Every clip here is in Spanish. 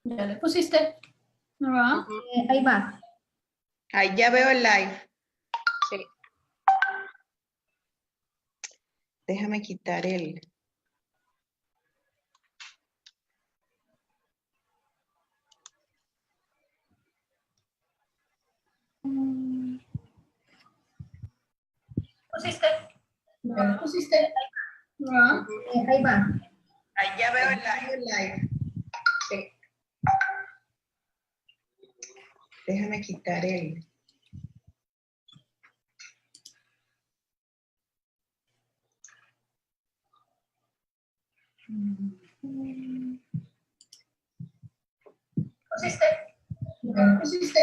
¿Ya le pusiste? ¿No va? Ahí va. Ahí ya veo el live. Sí. Déjame quitar el... ¿Pusiste? ¿Ya le pusiste? ¿No va? Ahí va. Ahí ya veo el live. Sí. Déjame quitar el... ¿Pusiste? ¿Ya le pusiste?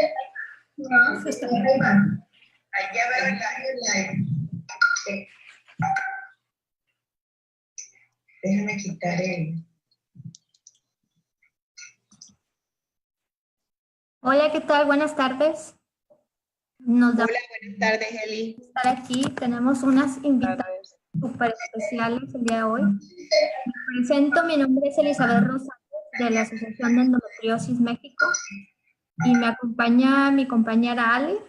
¿No va? Ahí va. Ahí ya veo el live. Sí. Déjame quitar el... Hola, ¿qué tal? Buenas tardes. Nos da Hola, buenas tardes, Eli. estar aquí. Tenemos unas invitadas súper especiales el día de hoy. Me presento, mi nombre es Elizabeth Rosales de la Asociación de Endometriosis México y me acompaña mi compañera Ale.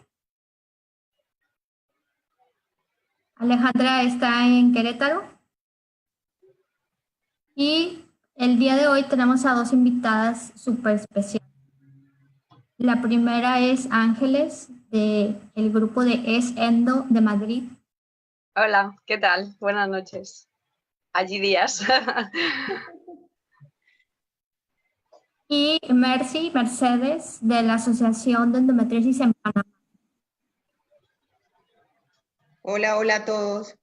Alejandra está en Querétaro. Y el día de hoy tenemos a dos invitadas súper especiales. La primera es Ángeles, del grupo de Es Endo de Madrid. Hola, ¿qué tal? Buenas noches. Allí días. Y Mercedes, de la Asociación de Endometriosis en Panamá. Hola, hola a todos.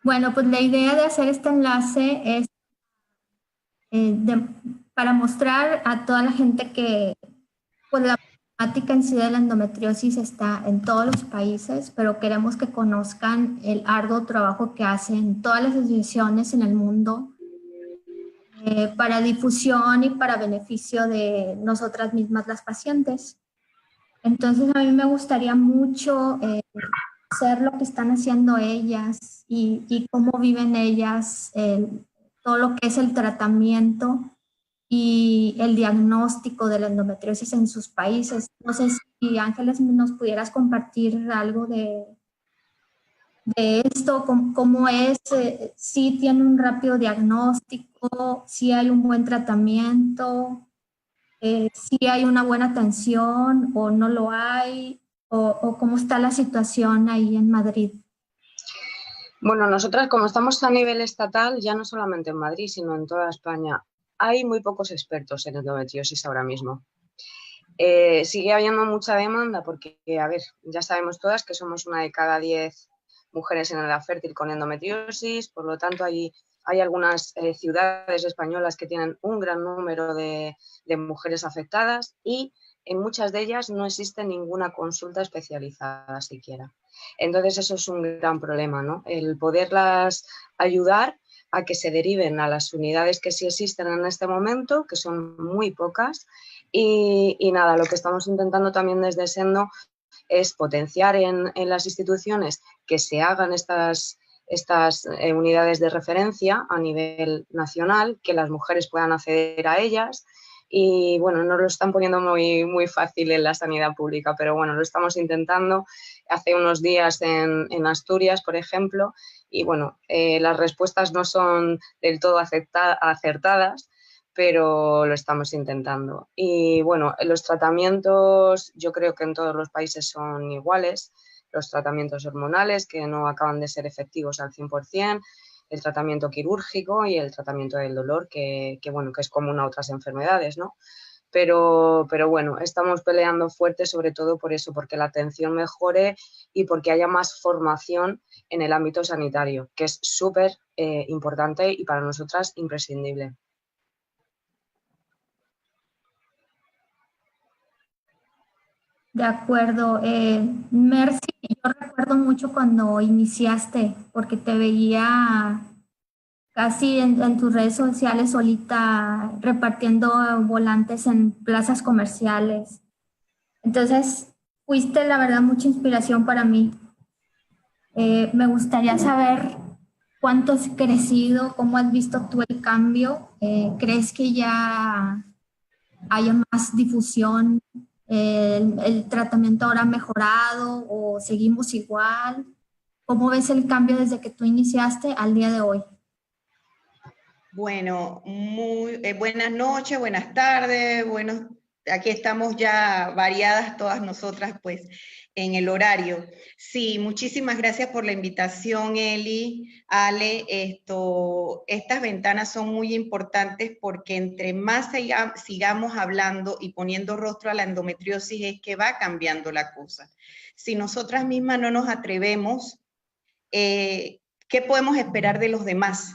Bueno, pues la idea de hacer este enlace es para mostrar a toda la gente que pues, la problemática en sí de la endometriosis está en todos los países, pero queremos que conozcan el arduo trabajo que hacen todas las asociaciones en el mundo para difusión y para beneficio de nosotras mismas las pacientes. Entonces a mí me gustaría mucho hacer lo que están haciendo ellas y cómo viven ellas, todo lo que es el tratamiento y el diagnóstico de la endometriosis en sus países. No sé si Ángeles nos pudieras compartir algo de esto, cómo es, si tiene un rápido diagnóstico, si hay un buen tratamiento, si hay una buena atención o no lo hay, o cómo está la situación ahí en Madrid. Bueno, nosotras como estamos a nivel estatal, ya no solamente en Madrid, sino en toda España, hay muy pocos expertos en endometriosis ahora mismo. Sigue habiendo mucha demanda porque, a ver, ya sabemos todas que somos 1 de cada 10 mujeres en edad fértil con endometriosis, por lo tanto hay algunas ciudades españolas que tienen un gran número de mujeres afectadas y en muchas de ellas no existe ninguna consulta especializada siquiera. Entonces eso es un gran problema, ¿no? El poderlas ayudar a que se deriven a las unidades que sí existen en este momento, que son muy pocas, y nada, lo que estamos intentando también desde Sendo es potenciar en las instituciones que se hagan estas unidades de referencia a nivel nacional, que las mujeres puedan acceder a ellas. Y bueno, no lo están poniendo muy fácil en la sanidad pública, pero bueno, lo estamos intentando. Hace unos días en Asturias, por ejemplo, y bueno, las respuestas no son del todo acertadas, pero lo estamos intentando. Y bueno, los tratamientos yo creo que en todos los países son iguales, los tratamientos hormonales que no acaban de ser efectivos al 100%, el tratamiento quirúrgico y el tratamiento del dolor, que bueno, que es común a otras enfermedades, ¿no? Pero bueno, estamos peleando fuerte sobre todo por eso, porque la atención mejore y porque haya más formación en el ámbito sanitario, que es súper importante y para nosotras imprescindible. De acuerdo. Mercy, yo recuerdo mucho cuando iniciaste, porque te veía casi en tus redes sociales solita repartiendo volantes en plazas comerciales. Entonces, fuiste, la verdad, mucha inspiración para mí. Me gustaría saber ¿Cuánto has crecido? ¿Cómo has visto tú el cambio? ¿Crees que ya haya más difusión? ¿El tratamiento ahora ha mejorado o seguimos igual? ¿Cómo ves el cambio desde que tú iniciaste al día de hoy? Bueno, buenas noches, buenas tardes, aquí estamos ya variadas todas nosotras pues en el horario. Sí, muchísimas gracias por la invitación, Eli, Ale. Estas ventanas son muy importantes porque entre más sigamos hablando y poniendo rostro a la endometriosis es que va cambiando la cosa. Si nosotras mismas no nos atrevemos, ¿qué podemos esperar de los demás?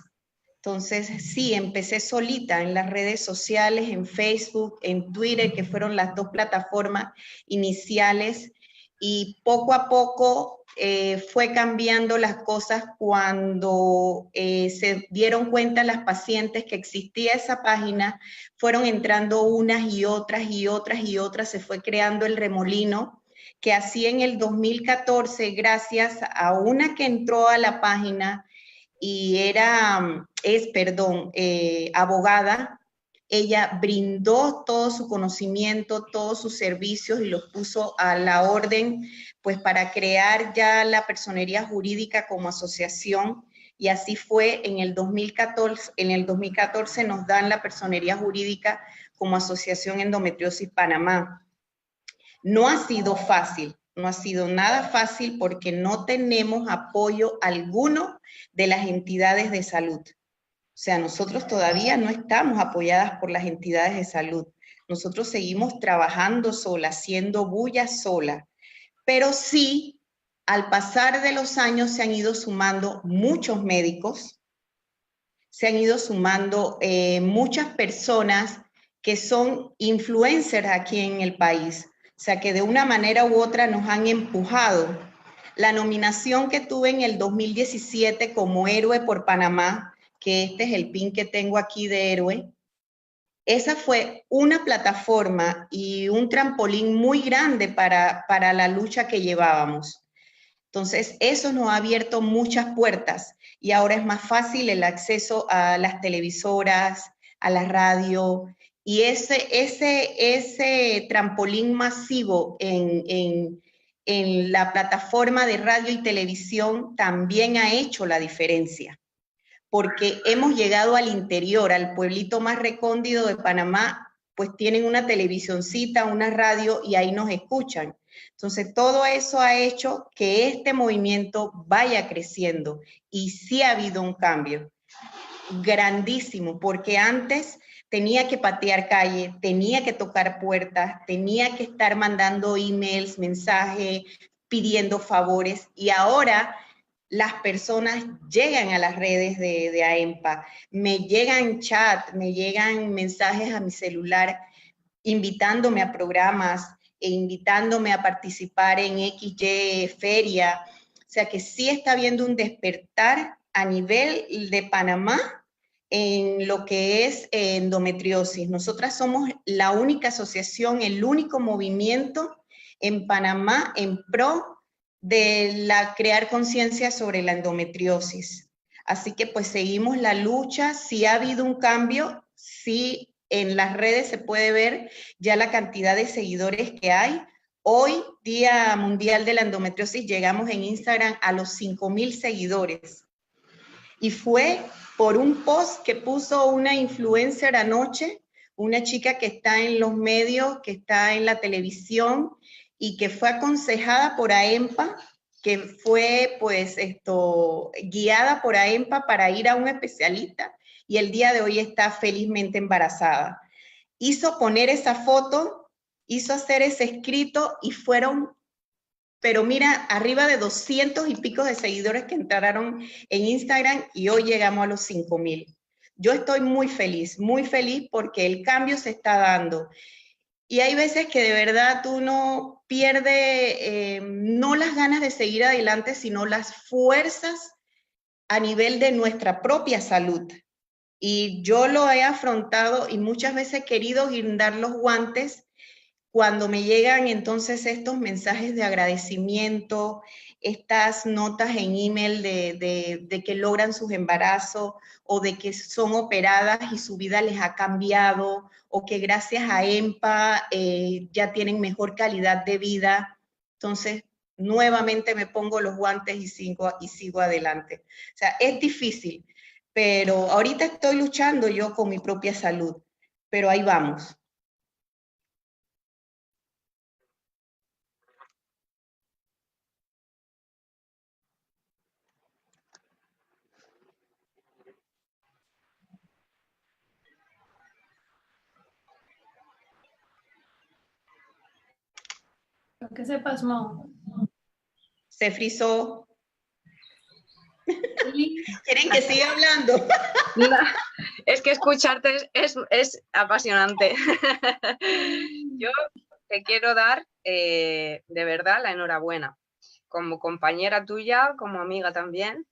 Entonces, sí, empecé solita en las redes sociales, en Facebook, en Twitter, que fueron las dos plataformas iniciales, y poco a poco fue cambiando las cosas cuando se dieron cuenta las pacientes que existía esa página, fueron entrando unas y otras y otras y otras, se fue creando el remolino, que así en el 2014, gracias a una que entró a la página, y abogada, ella brindó todo su conocimiento, todos sus servicios y los puso a la orden, pues para crear ya la personería jurídica como asociación, y así fue en el 2014. En el 2014 nos dan la personería jurídica como Asociación Endometriosis Panamá. No ha sido fácil, no ha sido nada fácil porque no tenemos apoyo alguno de las entidades de salud. O sea, nosotros todavía no estamos apoyadas por las entidades de salud. Nosotros seguimos trabajando sola, haciendo bulla sola. Pero sí, al pasar de los años se han ido sumando muchos médicos, se han ido sumando muchas personas que son influencers aquí en el país. O sea, que de una manera u otra nos han empujado. La nominación que tuve en el 2017 como héroe por Panamá, que este es el pin que tengo aquí de héroe, esa fue una plataforma y un trampolín muy grande para la lucha que llevábamos. Entonces, eso nos ha abierto muchas puertas y ahora es más fácil el acceso a las televisoras, a la radio, y ese trampolín masivo en la plataforma de radio y televisión también ha hecho la diferencia, porque hemos llegado al interior, al pueblito más recóndito de Panamá, pues tienen una televisioncita, una radio y ahí nos escuchan. Entonces, todo eso ha hecho que este movimiento vaya creciendo y sí ha habido un cambio grandísimo, porque antes tenía que patear calle, tenía que tocar puertas, tenía que estar mandando emails, mensajes, pidiendo favores, y ahora las personas llegan a las redes de AEMPA, me llegan chat, me llegan mensajes a mi celular invitándome a programas e invitándome a participar en XY feria. O sea que sí está habiendo un despertar a nivel de Panamá en lo que es endometriosis. Nosotras somos la única asociación, el único movimiento en Panamá en pro de crear conciencia sobre la endometriosis. Así que pues seguimos la lucha. Si ha habido un cambio, sí, en las redes se puede ver ya la cantidad de seguidores que hay. Hoy, Día Mundial de la Endometriosis, llegamos en Instagram a los 5,000 seguidores. Y fue por un post que puso una influencer anoche, una chica que está en los medios, que está en la televisión y que fue aconsejada por AEMPA, que fue pues guiada por AEMPA para ir a un especialista, y el día de hoy está felizmente embarazada. Hizo poner esa foto, hizo hacer ese escrito y fueron, pero mira, arriba de 200 y pico de seguidores que entraron en Instagram y hoy llegamos a los 5,000. Yo estoy muy feliz porque el cambio se está dando. Y hay veces que de verdad uno pierde no las ganas de seguir adelante, sino las fuerzas a nivel de nuestra propia salud. Y yo lo he afrontado y muchas veces he querido guindar los guantes cuando me llegan entonces estos mensajes de agradecimiento, estas notas en email de que logran sus embarazos o de que son operadas y su vida les ha cambiado o que gracias a EMPA ya tienen mejor calidad de vida. Entonces, nuevamente me pongo los guantes y sigo adelante. O sea, es difícil, pero ahorita estoy luchando yo con mi propia salud, pero ahí vamos. Creo que se pasmó. Se frizó. Sí. ¿Quieren que siga hablando? No, es que escucharte es apasionante. Yo te quiero dar de verdad la enhorabuena, como compañera tuya, como amiga también,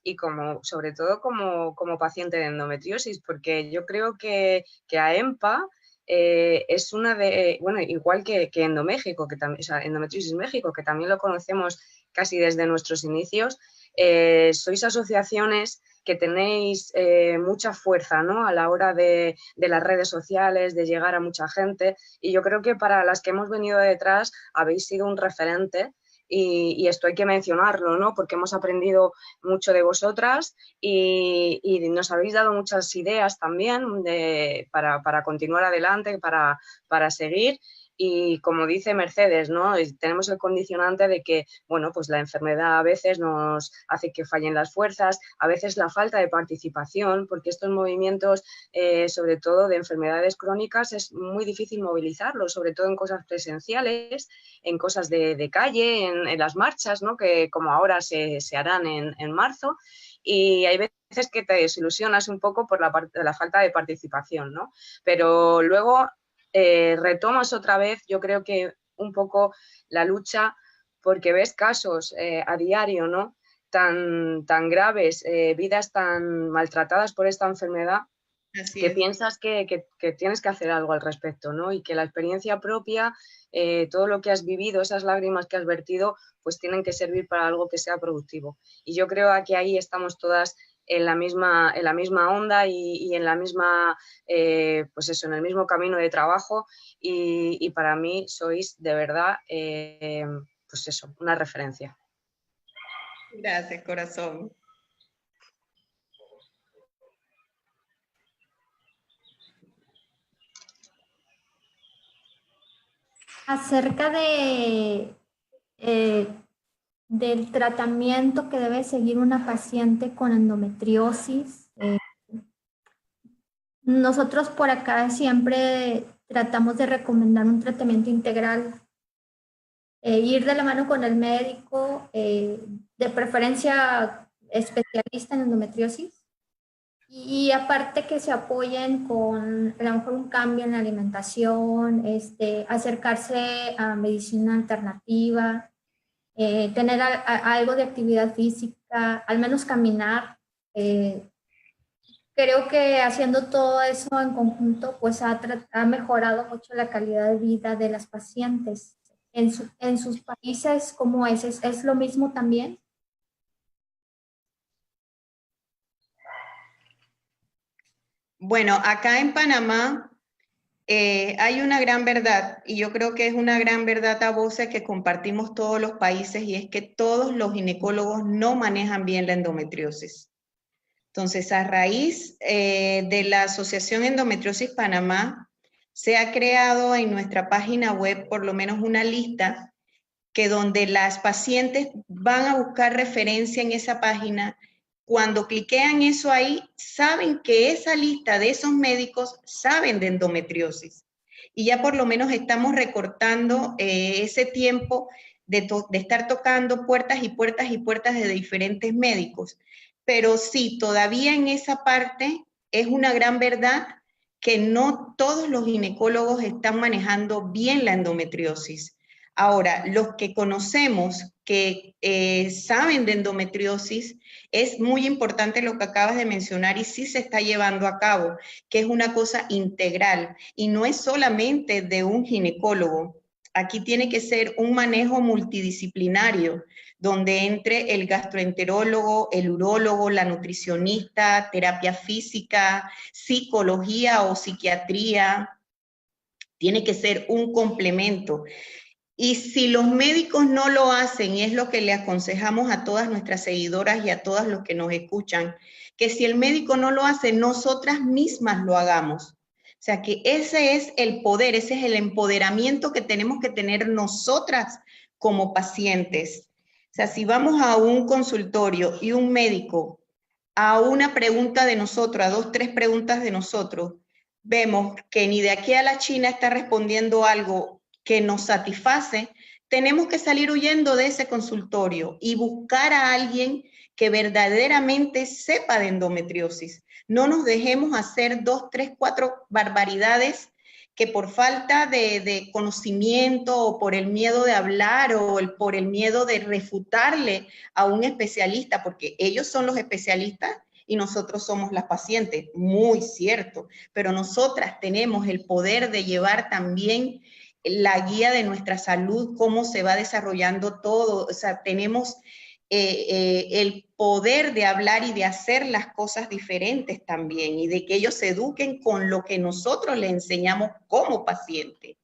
y sobre todo como paciente de endometriosis, porque yo creo que a EMPA es una de, bueno, igual que Endoméxico, que también, o sea, Endometriosis México, que también lo conocemos casi desde nuestros inicios, sois asociaciones que tenéis mucha fuerza, ¿no?, a la hora de las redes sociales, de llegar a mucha gente, y yo creo que para las que hemos venido detrás habéis sido un referente. Y esto hay que mencionarlo, ¿no?, porque hemos aprendido mucho de vosotras y nos habéis dado muchas ideas también para continuar adelante, para seguir. Y como dice Mercedes, ¿no?, tenemos el condicionante de que, bueno, pues la enfermedad a veces nos hace que fallen las fuerzas, a veces la falta de participación, porque estos movimientos, sobre todo de enfermedades crónicas, es muy difícil movilizarlos, sobre todo en cosas presenciales, en cosas de calle, en las marchas, ¿no?, que como ahora se harán en marzo. Y hay veces que te desilusionas un poco por la falta de participación, ¿no? Pero luego retomas otra vez, yo creo que un poco la lucha, porque ves casos a diario, ¿no?, tan graves, vidas tan maltratadas por esta enfermedad, Así que es. piensas que tienes que hacer algo al respecto, ¿no? Y que la experiencia propia, todo lo que has vivido, esas lágrimas que has vertido, pues tienen que servir para algo que sea productivo. Y yo creo que ahí estamos todas en la misma onda y en la misma, pues eso, en el mismo camino de trabajo, y para mí sois de verdad, pues eso, una referencia. Gracias, corazón. Acerca del tratamiento que debe seguir una paciente con endometriosis, nosotros por acá siempre tratamos de recomendar un tratamiento integral, ir de la mano con el médico, de preferencia especialista en endometriosis, y aparte que se apoyen con a lo mejor un cambio en la alimentación, acercarse a medicina alternativa, tener algo de actividad física, al menos caminar. Creo que haciendo todo eso en conjunto, pues ha mejorado mucho la calidad de vida de las pacientes. En sus países, ¿cómo es? ¿Es lo mismo también? Bueno, acá en Panamá hay una gran verdad, y yo creo que es una gran verdad a voces que compartimos todos los países, y es que todos los ginecólogos no manejan bien la endometriosis. Entonces, a raíz de la Asociación Endometriosis Panamá, se ha creado en nuestra página web por lo menos una lista que donde las pacientes van a buscar referencia en esa página. Cuando cliquean eso ahí, saben que esa lista de esos médicos saben de endometriosis. Y ya por lo menos estamos recortando ese tiempo de estar tocando puertas y puertas y puertas de diferentes médicos. Pero sí, todavía en esa parte es una gran verdad que no todos los ginecólogos están manejando bien la endometriosis. Ahora, los que conocemos que saben de endometriosis, es muy importante lo que acabas de mencionar y sí se está llevando a cabo, que es una cosa integral y no es solamente de un ginecólogo. Aquí tiene que ser un manejo multidisciplinario, donde entre el gastroenterólogo, el urólogo, la nutricionista, terapia física, psicología o psiquiatría. Tiene que ser un complemento. Y si los médicos no lo hacen, y es lo que le aconsejamos a todas nuestras seguidoras y a todos los que nos escuchan, que si el médico no lo hace, nosotras mismas lo hagamos. O sea que ese es el poder, ese es el empoderamiento que tenemos que tener nosotras como pacientes. O sea, si vamos a un consultorio y un médico a una pregunta de nosotros, a 2, 3 preguntas de nosotros, vemos que ni de aquí a la China está respondiendo algo que nos satisface, tenemos que salir huyendo de ese consultorio y buscar a alguien que verdaderamente sepa de endometriosis. No nos dejemos hacer 2, 3, 4 barbaridades que por falta de conocimiento o por el miedo de hablar o por el miedo de refutarle a un especialista, porque ellos son los especialistas y nosotros somos las pacientes, muy cierto, pero nosotras tenemos el poder de llevar también la guía de nuestra salud, cómo se va desarrollando todo, o sea, tenemos el poder de hablar y de hacer las cosas diferentes también, y de que ellos se eduquen con lo que nosotros les enseñamos como paciente.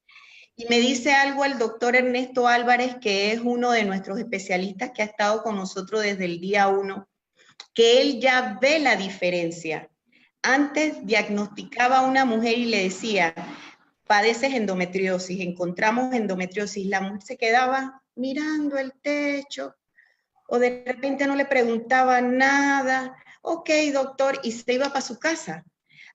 Y me dice algo el doctor Ernesto Álvarez, que es uno de nuestros especialistas que ha estado con nosotros desde el día 1, que él ya ve la diferencia. Antes diagnosticaba a una mujer y le decía, padeces endometriosis, encontramos endometriosis, la mujer se quedaba mirando el techo, o de repente no le preguntaba nada, ok, doctor, y se iba para su casa.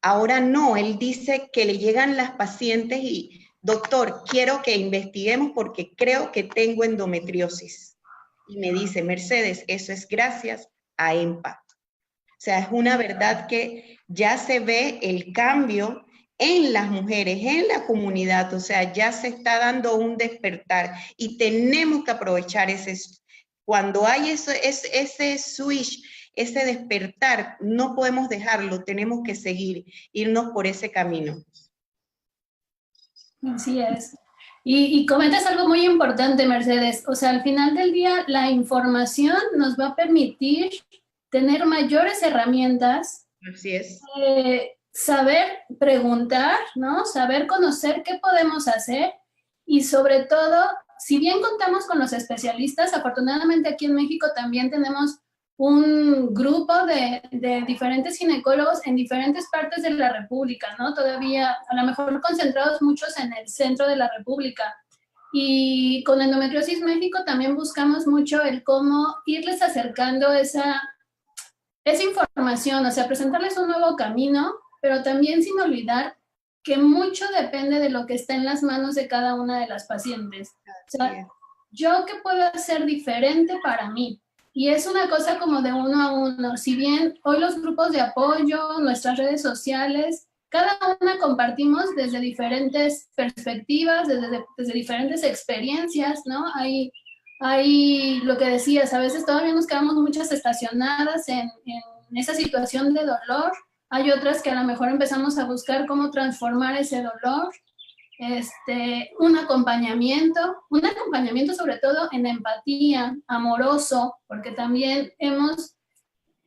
Ahora no, él dice que le llegan las pacientes y, doctor, quiero que investiguemos porque creo que tengo endometriosis. Y me dice, Mercedes, eso es gracias a EMPA. O sea, es una verdad que ya se ve el cambio en las mujeres, en la comunidad, o sea, ya se está dando un despertar y tenemos que aprovechar cuando hay ese switch, ese despertar, no podemos dejarlo, tenemos que seguir, irnos por ese camino. Así es. Y comentas algo muy importante, Mercedes. O sea, al final del día, la información nos va a permitir tener mayores herramientas. Así es. Saber preguntar, ¿no? Saber conocer qué podemos hacer y sobre todo, si bien contamos con los especialistas, afortunadamente aquí en México también tenemos un grupo de diferentes ginecólogos en diferentes partes de la República, ¿no? Todavía, a lo mejor concentrados muchos en el centro de la República. Y con Endometriosis México también buscamos mucho el cómo irles acercando esa información, o sea, presentarles un nuevo camino, pero también sin olvidar que mucho depende de lo que está en las manos de cada una de las pacientes. O sea, ¿yo qué puedo hacer diferente para mí? Y es una cosa como de uno a uno. Si bien hoy los grupos de apoyo, nuestras redes sociales, cada una compartimos desde diferentes perspectivas, desde diferentes experiencias, ¿no? Hay lo que decías, a veces todavía nos quedamos muchas estacionadas en esa situación de dolor. Hay otras que a lo mejor empezamos a buscar cómo transformar ese dolor. Un acompañamiento sobre todo en empatía, amoroso, porque también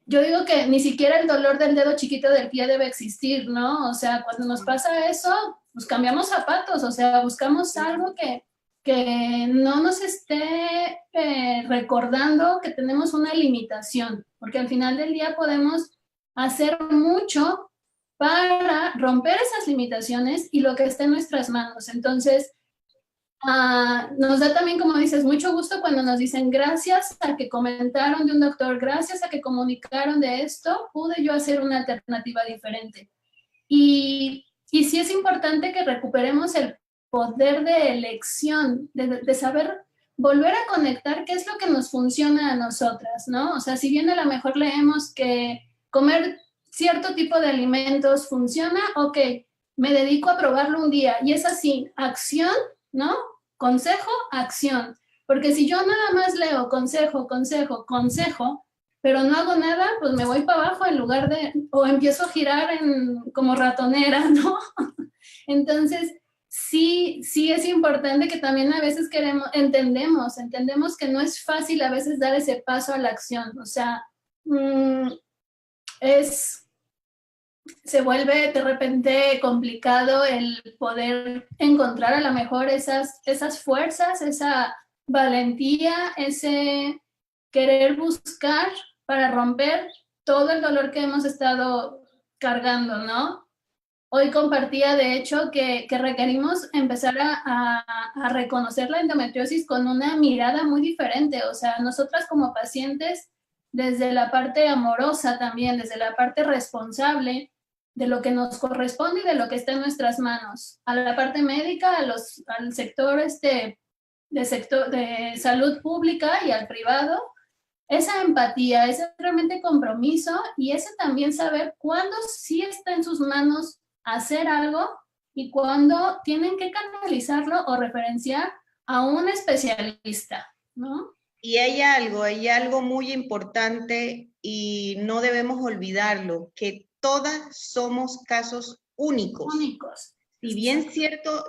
yo digo que ni siquiera el dolor del dedo chiquito del pie debe existir, ¿no? O sea, cuando nos pasa eso, pues cambiamos zapatos, o sea, buscamos algo que no nos esté recordando que tenemos una limitación, porque al final del día podemos hacer mucho para romper esas limitaciones y lo que está en nuestras manos. Entonces, nos da también, como dices, mucho gusto cuando nos dicen gracias a que comentaron de un doctor, gracias a que comunicaron de esto, pude yo hacer una alternativa diferente. Y sí es importante que recuperemos el poder de elección, de saber volver a conectar qué es lo que nos funciona a nosotras, ¿no? O sea, si bien a lo mejor leemos que comer cierto tipo de alimentos funciona, ok, me dedico a probarlo un día y es así, acción, ¿no? Consejo, acción. Porque si yo nada más leo consejo, pero no hago nada, pues me voy para abajo en lugar de, o empiezo a girar como ratonera, ¿no? Entonces, sí es importante que también a veces entendemos que no es fácil a veces dar ese paso a la acción. O sea, se vuelve de repente complicado el poder encontrar a lo mejor esas fuerzas, esa valentía, ese querer buscar para romper todo el dolor que hemos estado cargando, ¿no? Hoy compartía, de hecho, que requerimos empezar a reconocer la endometriosis con una mirada muy diferente. O sea, nosotras como pacientes, desde la parte amorosa también, desde la parte responsable de lo que nos corresponde y de lo que está en nuestras manos. A la parte médica, al sector de salud pública y al privado, esa empatía, ese realmente compromiso y ese también saber cuándo sí está en sus manos hacer algo y cuándo tienen que canalizarlo o referenciar a un especialista, ¿no? Y hay algo muy importante y no debemos olvidarlo, que todas somos casos únicos. Si bien es cierto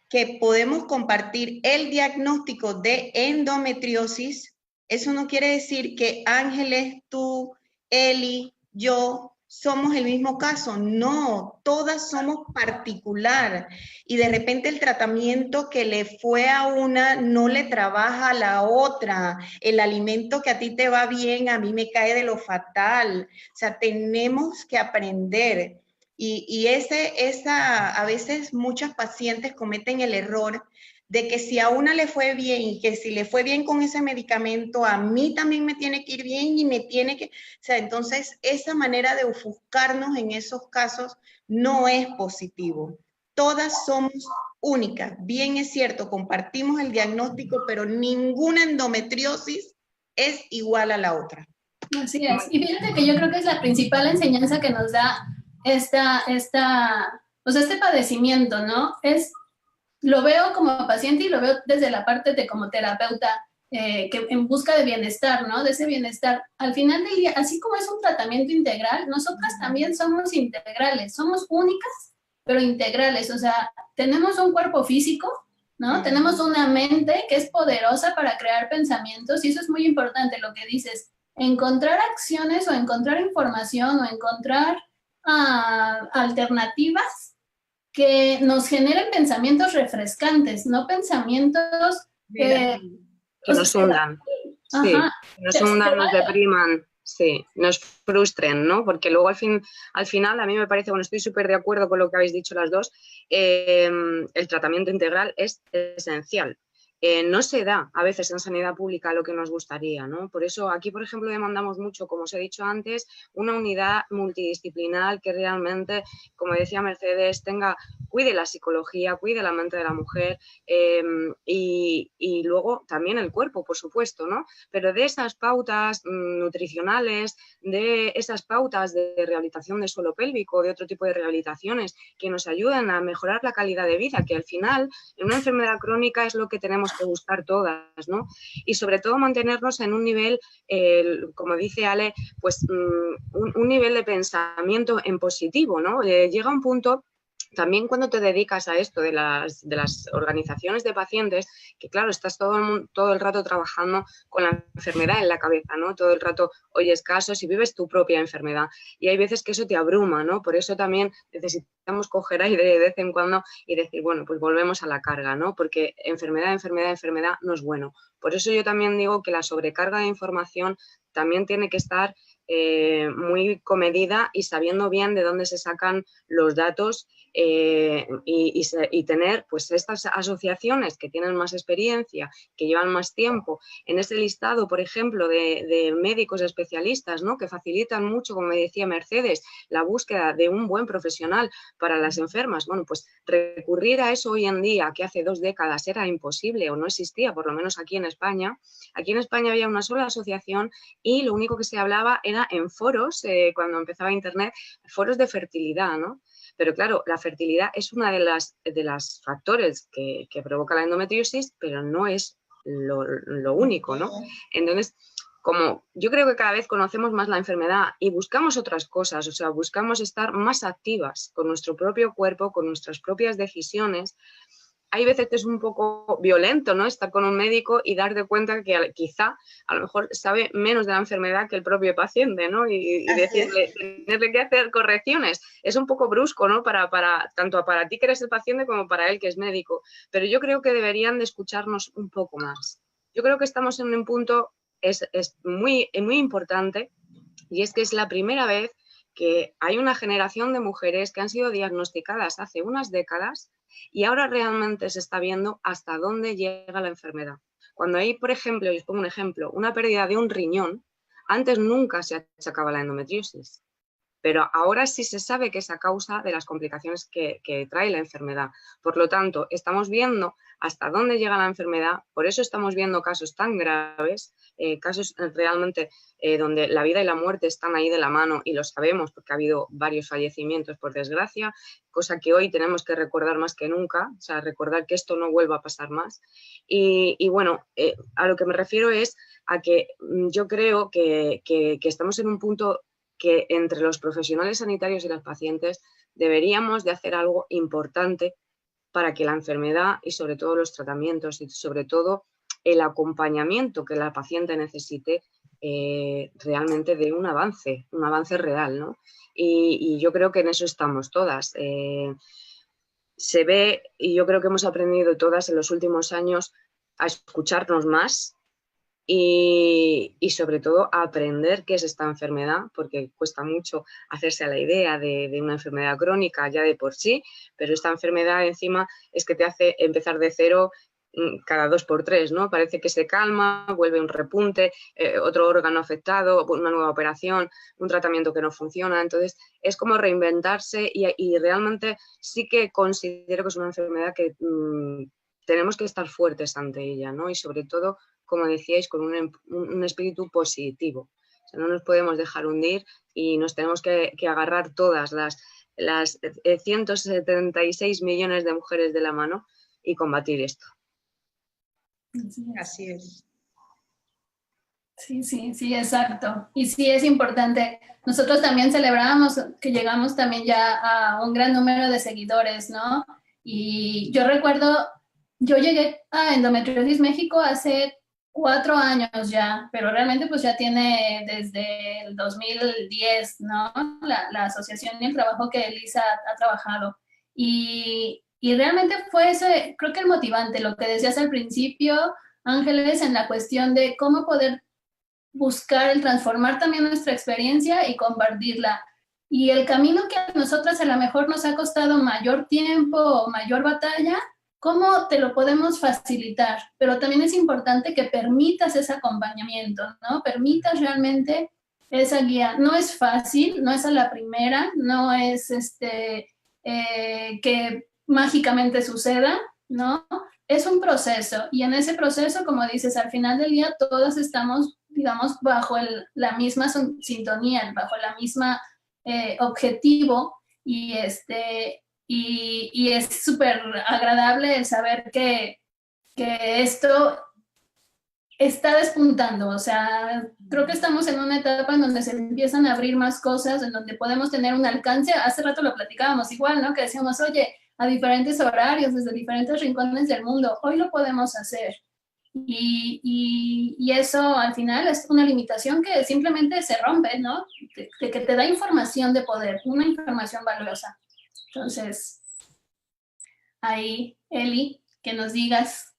que podemos compartir el diagnóstico de endometriosis, eso no quiere decir que Ángeles, tú, Eli, yo, somos el mismo caso. No, todas somos particular. Y de repente el tratamiento que le fue a una no le trabaja a la otra. El alimento que a ti te va bien, a mí me cae de lo fatal. O sea, tenemos que aprender. Y a veces muchas pacientes cometen el error de que si a una le fue bien y que si le fue bien con ese medicamento, a mí también me tiene que ir bien y me tiene que... O sea, entonces esa manera de ofuscarnos en esos casos no es positivo. Todas somos únicas. Bien es cierto, compartimos el diagnóstico, pero ninguna endometriosis es igual a la otra. Así es. Y fíjate que yo creo que es la principal enseñanza que nos da este padecimiento, ¿no? Lo veo como paciente y lo veo desde la parte de como terapeuta, que en busca de bienestar, ¿no? De ese bienestar. Al final del día, así como es un tratamiento integral, nosotras también somos integrales, somos únicas, pero integrales. O sea, tenemos un cuerpo físico, ¿no? Tenemos una mente que es poderosa para crear pensamientos y eso es muy importante lo que dices. Encontrar acciones o encontrar información o encontrar alternativas que nos generen pensamientos refrescantes, no pensamientos que nos hundan, sí, que nos hundan, nos depriman, sí, nos frustren, ¿no? Porque luego al final a mí me parece, bueno, estoy súper de acuerdo con lo que habéis dicho las dos, el tratamiento integral es esencial. No se da a veces en sanidad pública lo que nos gustaría, ¿no? Por eso aquí, por ejemplo, demandamos mucho, como os he dicho antes, una unidad multidisciplinar que realmente, como decía Mercedes, cuide la psicología, cuide la mente de la mujer y luego también el cuerpo, por supuesto, ¿no? Pero de esas pautas nutricionales, de esas pautas de rehabilitación de suelo pélvico, de otro tipo de rehabilitaciones que nos ayudan a mejorar la calidad de vida, que al final en una enfermedad crónica es lo que tenemos que buscar todas, ¿no? Y sobre todo mantenernos en un nivel, como dice Ale, pues un nivel de pensamiento en positivo, ¿no? Llega un punto también cuando te dedicas a esto de las organizaciones de pacientes, que claro, estás todo el rato trabajando con la enfermedad en la cabeza, ¿no? Todo el rato oyes casos y vives tu propia enfermedad. Y hay veces que eso te abruma, ¿no? Por eso también necesitamos coger aire de vez en cuando y decir, bueno, pues volvemos a la carga, ¿no? Porque enfermedad no es bueno. Por eso yo también digo que la sobrecarga de información también tiene que estar muy comedida y sabiendo bien de dónde se sacan los datos y tener pues estas asociaciones que tienen más experiencia, que llevan más tiempo en ese listado, por ejemplo, de médicos especialistas, ¿no? Que facilitan mucho, como me decía Mercedes, la búsqueda de un buen profesional para las enfermas. Bueno, pues recurrir a eso hoy en día, que hace 2 décadas era imposible o no existía, por lo menos aquí en España. Aquí en España había una sola asociación y lo único que se hablaba era en foros, cuando empezaba Internet, foros de fertilidad, ¿no? Pero claro, la fertilidad es una de las factores que provoca la endometriosis, pero no es lo único, ¿no? Entonces, como yo creo que cada vez conocemos más la enfermedad y buscamos otras cosas, o sea, buscamos estar más activas con nuestro propio cuerpo, con nuestras propias decisiones. Hay veces que es un poco violento, ¿no? Estar con un médico y darte cuenta que quizá a lo mejor sabe menos de la enfermedad que el propio paciente, ¿no? Y decirle, tenerle que hacer correcciones. Es un poco brusco, ¿no? Tanto para ti que eres el paciente como para él que es médico. Pero yo creo que deberían de escucharnos un poco más. Yo creo que estamos en un punto es muy importante, y es que es la primera vez que hay una generación de mujeres que han sido diagnosticadas hace unas décadas y ahora realmente se está viendo hasta dónde llega la enfermedad. Cuando hay, por ejemplo, y os pongo un ejemplo, una pérdida de un riñón, antes nunca se achacaba la endometriosis, pero ahora sí se sabe que es a causa de las complicaciones que trae la enfermedad. Por lo tanto, estamos viendo hasta dónde llega la enfermedad, por eso estamos viendo casos tan graves, casos realmente donde la vida y la muerte están ahí de la mano y lo sabemos porque ha habido varios fallecimientos, por desgracia, cosa que hoy tenemos que recordar más que nunca, o sea, recordar que esto no vuelva a pasar más. Y bueno, a lo que me refiero es a que yo creo que estamos en un punto que entre los profesionales sanitarios y los pacientes deberíamos de hacer algo importante para que la enfermedad y sobre todo los tratamientos y sobre todo el acompañamiento que la paciente necesite realmente dé un avance real, ¿no? Y yo creo que en eso estamos todas. Se ve, y yo creo que hemos aprendido todas en los últimos años a escucharnos más, y sobre todo a aprender qué es esta enfermedad, porque cuesta mucho hacerse a la idea de una enfermedad crónica ya de por sí, pero esta enfermedad encima es que te hace empezar de cero cada 2 por 3, ¿no? Parece que se calma, vuelve un repunte, otro órgano afectado, una nueva operación, un tratamiento que no funciona. Entonces es como reinventarse y realmente sí que considero que es una enfermedad que tenemos que estar fuertes ante ella, ¿no? Y sobre todo, como decíais, con un espíritu positivo. O sea, no nos podemos dejar hundir y nos tenemos que agarrar todas las 176 millones de mujeres de la mano y combatir esto. Así es. Sí, exacto. Y sí es importante. Nosotros también celebrábamos que llegamos también ya a un gran número de seguidores, ¿no? Y yo recuerdo, yo llegué a Endometriosis México hace 4 años ya, pero realmente pues ya tiene desde el 2010, ¿no? La asociación y el trabajo que Elisa ha trabajado. Y realmente fue ese, creo que el motivante, lo que decías al principio, Ángeles, en la cuestión de cómo poder buscar el transformar también nuestra experiencia y compartirla. Y el camino que a nosotras a lo mejor nos ha costado mayor tiempo o mayor batalla, ¿cómo te lo podemos facilitar? Pero también es importante que permitas ese acompañamiento, ¿no? Permitas realmente esa guía. No es fácil, no es a la primera, no es que mágicamente suceda, ¿no? Es un proceso y en ese proceso, como dices, al final del día todas estamos, digamos, bajo la misma sintonía, bajo la misma objetivo y es súper agradable el saber que esto está despuntando, o sea, creo que estamos en una etapa en donde se empiezan a abrir más cosas, en donde podemos tener un alcance. Hace rato lo platicábamos igual, ¿no? Que decíamos, oye, a diferentes horarios, desde diferentes rincones del mundo, hoy lo podemos hacer. Y eso al final es una limitación que simplemente se rompe, ¿no? Que te da información de poder, una información valiosa. Entonces, ahí, Eli, que nos digas.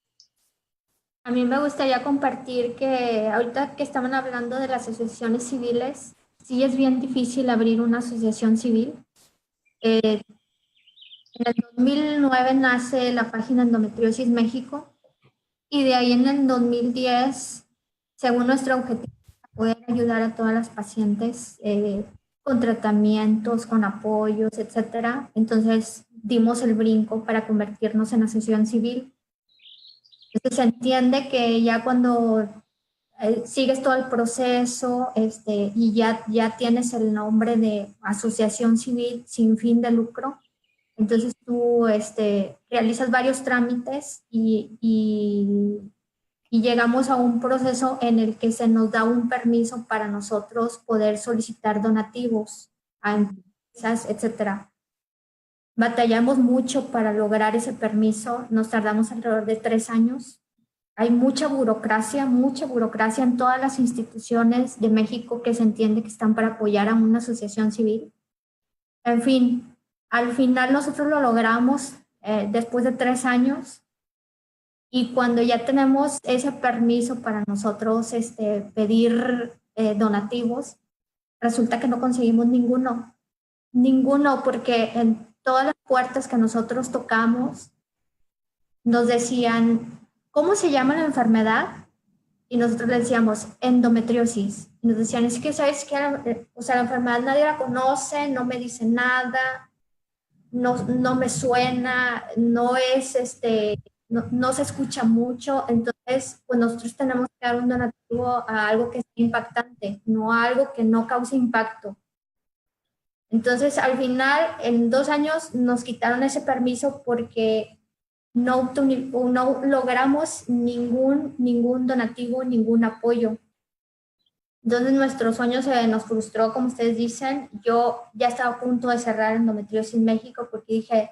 A mí me gustaría compartir que ahorita que estaban hablando de las asociaciones civiles, sí es bien difícil abrir una asociación civil. En el 2009 nace la página Endometriosis México y de ahí en el 2010, según nuestro objetivo, poder ayudar a todas las pacientes con tratamientos, con apoyos, etcétera. Entonces dimos el brinco para convertirnos en asociación civil. Entonces se entiende que ya cuando sigues todo el proceso y ya tienes el nombre de asociación civil sin fin de lucro, entonces tú realizas varios trámites y y llegamos a un proceso en el que se nos da un permiso para nosotros poder solicitar donativos a empresas, etcétera. Batallamos mucho para lograr ese permiso, nos tardamos alrededor de 3 años. Hay mucha burocracia en todas las instituciones de México que se entiende que están para apoyar a una asociación civil. En fin, al final nosotros lo logramos después de 3 años. Y cuando ya tenemos ese permiso para nosotros pedir donativos, resulta que no conseguimos ninguno, porque en todas las puertas que nosotros tocamos nos decían, ¿cómo se llama la enfermedad? Y nosotros le decíamos endometriosis. Y nos decían, es que, ¿sabes qué? O sea, la enfermedad nadie la conoce, no me dice nada, no me suena, no es no se escucha mucho, entonces pues nosotros tenemos que dar un donativo a algo que sea impactante, no a algo que no cause impacto. Entonces al final en 2 años nos quitaron ese permiso porque no logramos ningún donativo, ningún apoyo. Entonces nuestro sueño se nos frustró, como ustedes dicen. Yo ya estaba a punto de cerrar Endometriosis México porque dije,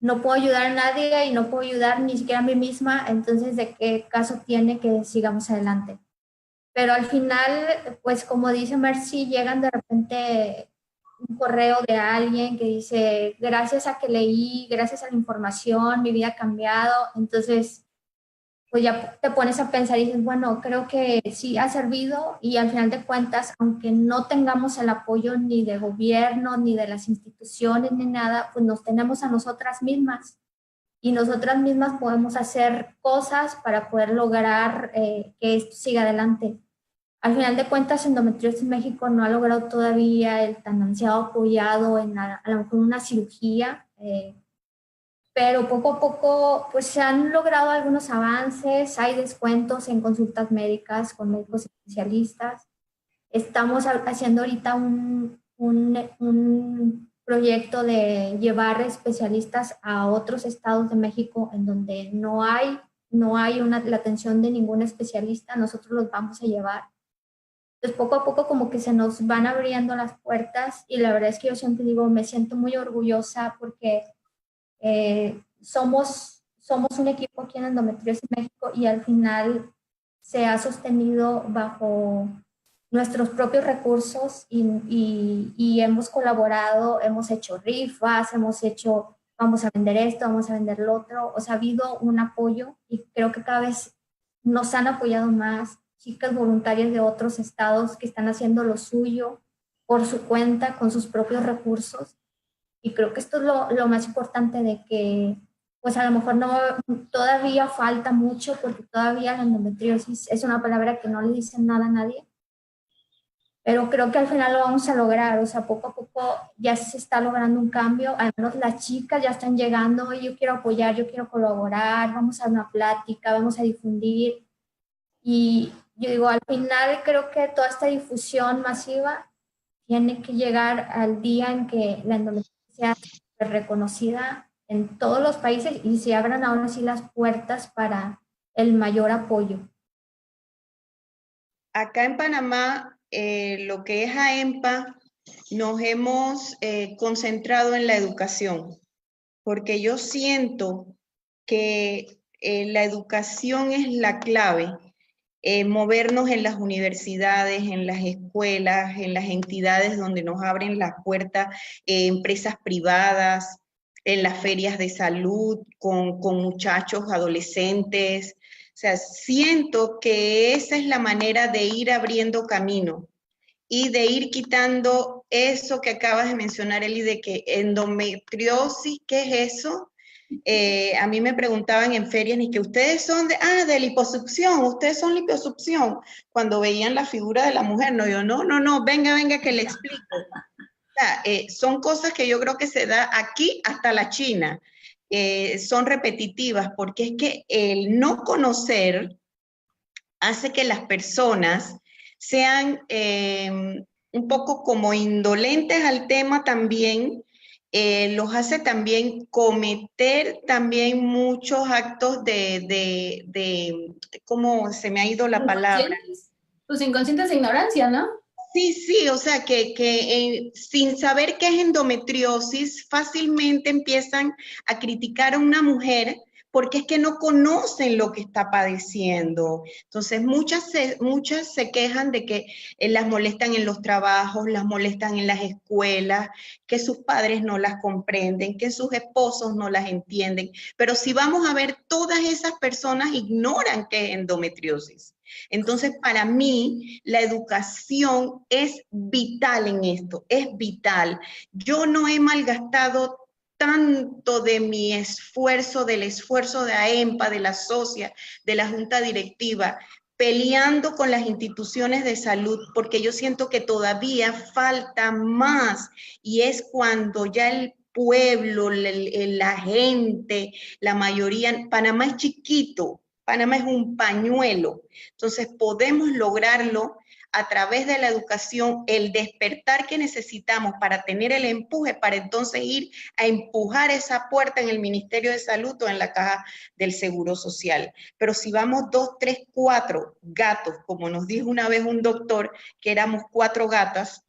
no puedo ayudar a nadie y no puedo ayudar ni siquiera a mí misma, entonces ¿de qué caso tiene que sigamos adelante? Pero al final, pues como dice Mercy, llegan de repente un correo de alguien que dice, gracias a que leí, gracias a la información, mi vida ha cambiado, entonces pues ya te pones a pensar y dices, bueno, creo que sí ha servido y al final de cuentas, aunque no tengamos el apoyo ni de gobierno, ni de las instituciones, ni nada, pues nos tenemos a nosotras mismas y nosotras mismas podemos hacer cosas para poder lograr que esto siga adelante. Al final de cuentas, Endometriosis México no ha logrado todavía el tan ansiado apoyado en a lo mejor una cirugía, pero poco a poco pues se han logrado algunos avances, hay descuentos en consultas médicas con médicos especialistas. Estamos haciendo ahorita un proyecto de llevar especialistas a otros estados de México en donde no hay la atención de ningún especialista, nosotros los vamos a llevar. Entonces poco a poco como que se nos van abriendo las puertas y la verdad es que yo siempre digo, me siento muy orgullosa porque somos un equipo aquí en Endometriosis México y al final se ha sostenido bajo nuestros propios recursos y hemos colaborado, hemos hecho rifas, vamos a vender esto, vamos a vender lo otro, o sea, ha habido un apoyo y creo que cada vez nos han apoyado más chicas voluntarias de otros estados que están haciendo lo suyo por su cuenta, con sus propios recursos. Y creo que esto es lo más importante de que, pues a lo mejor todavía falta mucho porque todavía la endometriosis es una palabra que no le dicen nada a nadie, pero creo que al final lo vamos a lograr, o sea, poco a poco ya se está logrando un cambio, al menos las chicas ya están llegando, yo quiero apoyar, yo quiero colaborar, vamos a una plática, vamos a difundir, y yo digo, al final creo que toda esta difusión masiva tiene que llegar al día en que la endometriosis sea reconocida en todos los países y se abran ahora sí las puertas para el mayor apoyo. Acá en Panamá, lo que es AEMPA, nos hemos concentrado en la educación, porque yo siento que la educación es la clave. Movernos en las universidades, en las escuelas, en las entidades donde nos abren la puerta, empresas privadas, en las ferias de salud, con muchachos, adolescentes. O sea, siento que esa es la manera de ir abriendo camino y de ir quitando eso que acabas de mencionar, Eli, de que endometriosis, ¿qué es eso? A mí me preguntaban en ferias, y que ustedes son de liposucción, ustedes son liposucción, cuando veían la figura de la mujer, no, yo no, venga que le explico. O sea, son cosas que yo creo que se da aquí hasta la China, son repetitivas, porque es que el no conocer hace que las personas sean un poco como indolentes al tema también, los hace también cometer también muchos actos ¿cómo se me ha ido la palabra? Pues inconscientes de ignorancia, ¿no? Sí, sí, o sea, que sin saber qué es endometriosis, fácilmente empiezan a criticar a una mujer porque es que no conocen lo que está padeciendo. Entonces, muchas se quejan de que las molestan en los trabajos, las molestan en las escuelas, que sus padres no las comprenden, que sus esposos no las entienden. Pero si vamos a ver, todas esas personas ignoran qué es endometriosis. Entonces, para mí, la educación es vital en esto, es vital. Yo no he malgastado tanto de mi esfuerzo, del esfuerzo de AEMPA, de la SOCIA, de la Junta Directiva, peleando con las instituciones de salud, porque yo siento que todavía falta más, y es cuando ya el pueblo, la gente, la mayoría, Panamá es chiquito, Panamá es un pañuelo, entonces podemos lograrlo a través de la educación, el despertar que necesitamos para tener el empuje, para entonces ir a empujar esa puerta en el Ministerio de Salud o en la Caja del Seguro Social. Pero si vamos 2, 3, 4 gatos, como nos dijo una vez un doctor, que éramos 4 gatas,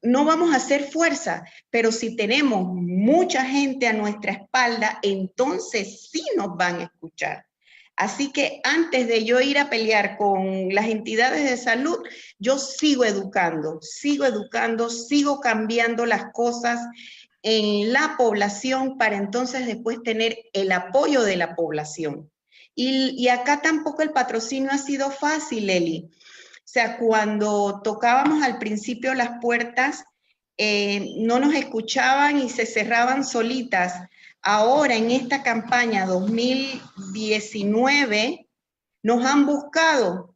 no vamos a hacer fuerza, pero si tenemos mucha gente a nuestra espalda, entonces sí nos van a escuchar. Así que antes de yo ir a pelear con las entidades de salud, yo sigo educando, sigo cambiando las cosas en la población para entonces después tener el apoyo de la población. Y acá tampoco el patrocinio ha sido fácil, Eli. O sea, cuando tocábamos al principio las puertas, no nos escuchaban y se cerraban solitas. Ahora, en esta campaña 2019, nos han buscado. O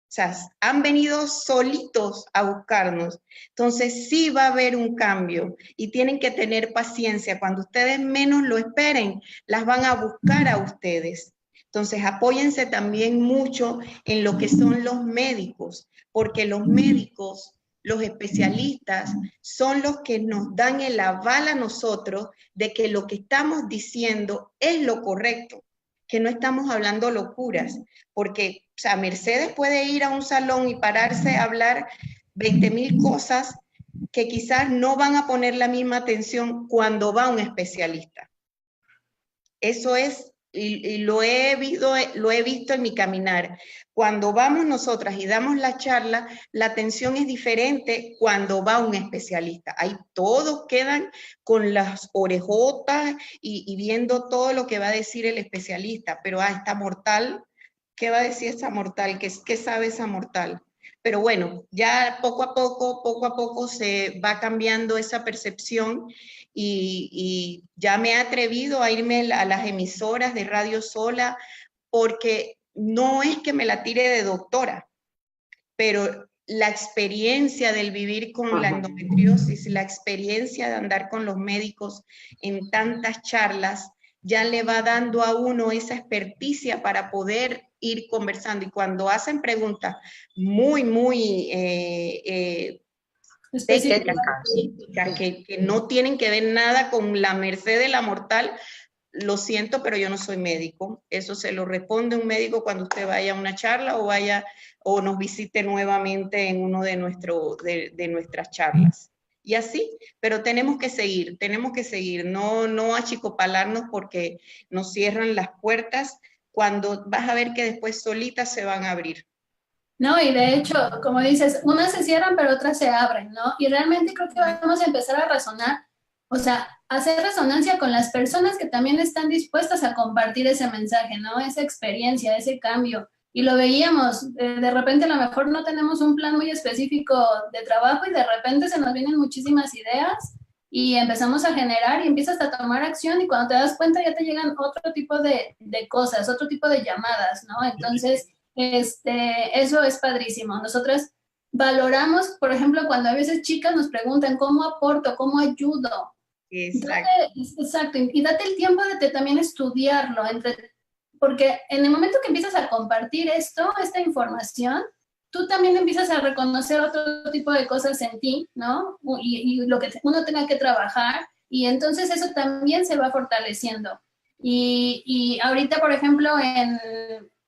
sea, han venido solitos a buscarnos. Entonces, sí va a haber un cambio y tienen que tener paciencia. Cuando ustedes menos lo esperen, las van a buscar a ustedes. Entonces, apóyense también mucho en lo que son los médicos, porque los médicos, los especialistas, son los que nos dan el aval a nosotros de que lo que estamos diciendo es lo correcto, que no estamos hablando locuras, porque, o sea, Mercedes puede ir a un salón y pararse a hablar 20,000 cosas que quizás no van a poner la misma atención cuando va un especialista. Eso es, y lo he visto en mi caminar. Cuando vamos nosotras y damos la charla, la atención es diferente cuando va un especialista. Ahí todos quedan con las orejotas y viendo todo lo que va a decir el especialista, pero esta mortal, ¿qué va a decir esa mortal? ¿Qué sabe esa mortal? Pero bueno, ya poco a poco se va cambiando esa percepción y ya me he atrevido a irme a las emisoras de radio sola porque no es que me la tire de doctora, pero la experiencia del vivir con la endometriosis, la experiencia de andar con los médicos en tantas charlas, ya le va dando a uno esa experticia para poder ir conversando. Y cuando hacen preguntas muy técnicas, que no tienen que ver nada con la merced de la mortal, lo siento, pero yo no soy médico. Eso se lo responde un médico cuando usted vaya a una charla o nos visite nuevamente en uno de nuestras charlas. Y así, pero tenemos que seguir, no achicopalarnos porque nos cierran las puertas cuando vas a ver que después solitas se van a abrir. No, y de hecho, como dices, unas se cierran, pero otras se abren, ¿no? Y realmente creo que vamos a empezar a razonar, o sea, hacer resonancia con las personas que también están dispuestas a compartir ese mensaje, ¿no? Esa experiencia, ese cambio. Y lo veíamos, de repente a lo mejor no tenemos un plan muy específico de trabajo y de repente se nos vienen muchísimas ideas y empezamos a generar y empiezas a tomar acción y cuando te das cuenta ya te llegan otro tipo de cosas, otro tipo de llamadas, ¿no? Entonces, eso es padrísimo. Nosotras valoramos, por ejemplo, cuando a veces chicas nos preguntan cómo aporto, cómo ayudo. Exacto. Exacto, y date el tiempo de también estudiarlo, porque en el momento que empiezas a compartir esta información, tú también empiezas a reconocer otro tipo de cosas en ti, ¿no? Y lo que uno tenga que trabajar, y entonces eso también se va fortaleciendo. Y ahorita, por ejemplo,